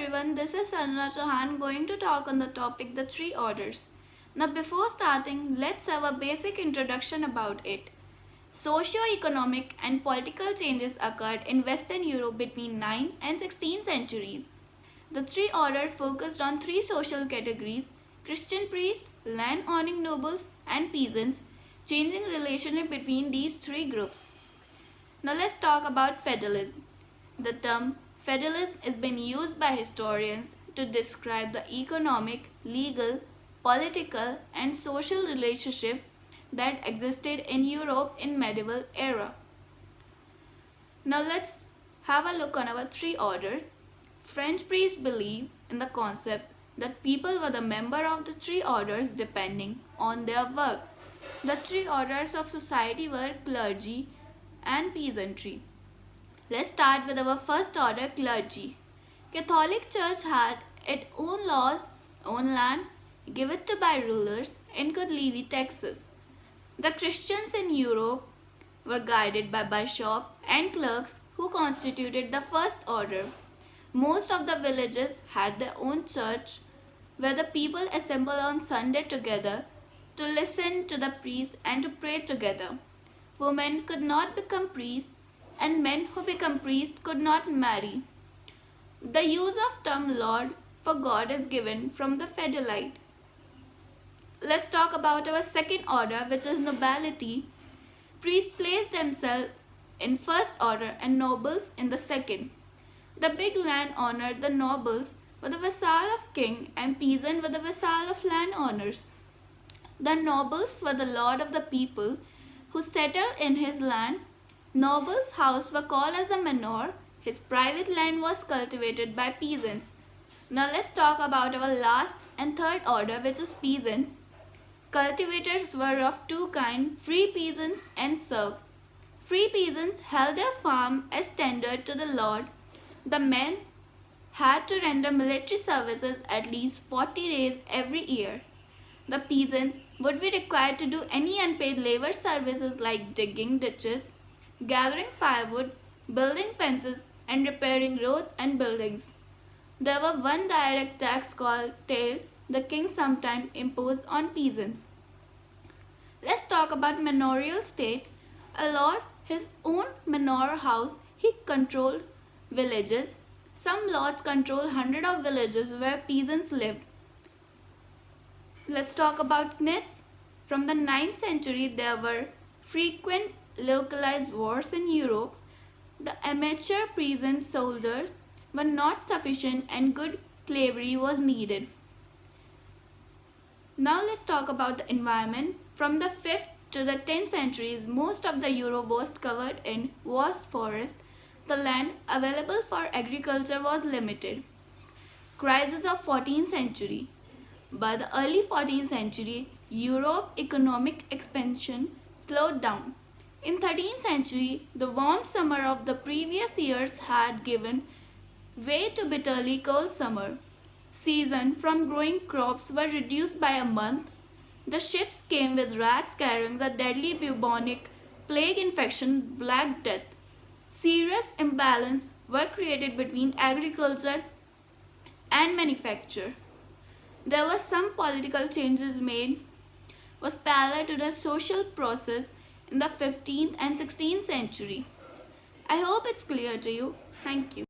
everyone, this is Sanjana Chauhan going to talk on the topic the three orders. Now before starting, let's have a basic introduction about it. Socio-economic and political changes occurred in Western Europe between 9th and 16th centuries. The three orders focused on three social categories: Christian priests, land-owning nobles, and peasants, changing relationship between these three groups. Now let's talk about feudalism. The term feudalism has been used by historians to describe the economic, legal, political, and social relationship that existed in Europe in medieval era. Now let's have a look on our three orders. French priests believe in the concept that people were the member of the three orders depending on their work. The three orders of society were clergy and peasantry. Let's start with our first order, clergy. Catholic Church had its own laws, own land, given to by rulers, and could levy taxes. The Christians in Europe were guided by bishops and clerks who constituted the first order. Most of the villages had their own church where the people assembled on Sunday together to listen to the priest and to pray together. Women could not become priests and men who become priests could not marry. The use of term Lord for God is given from the feudalite. Let's talk about our second order, which is nobility. Priests placed themselves in first order and nobles in the second. The big landowner, the nobles, were the vassal of king and peasants were the vassal of landowners. The nobles were the lord of the people who settled in his land. Noble's house were called as a manor. His private land was cultivated by peasants. Now let's talk about our last and third order, which is peasants. Cultivators were of two kinds, free peasants and serfs. Free peasants held their farm as tendered to the lord. The men had to render military services at least 40 days every year. The peasants would be required to do any unpaid labor services like digging ditches, gathering firewood, building fences, and repairing roads and buildings. There was one direct tax called taille the king sometimes imposed on peasants. Let's talk about manorial state. A lord, his own manor house, he controlled villages. Some lords controlled hundreds of villages where peasants lived. Let's talk about knights. From the 9th century, there were frequent localized wars in Europe. The amateur peasant soldiers were not sufficient and good cavalry was needed. Now let's talk about the environment. From the 5th to the 10th centuries, most of the Europe was covered in vast forests. The land available for agriculture was limited. Crisis of 14th century. By the early 14th century, Europe's economic expansion slowed down. In 13th century, the warm summer of the previous years had given way to bitterly cold summer. Season from growing crops were reduced by a month. The ships came with rats carrying the deadly bubonic plague infection, Black Death. Serious imbalance were created between agriculture and manufacture. There were some political changes made was parallel to the social process in the 15th and 16th century. I hope it's clear to you. Thank you.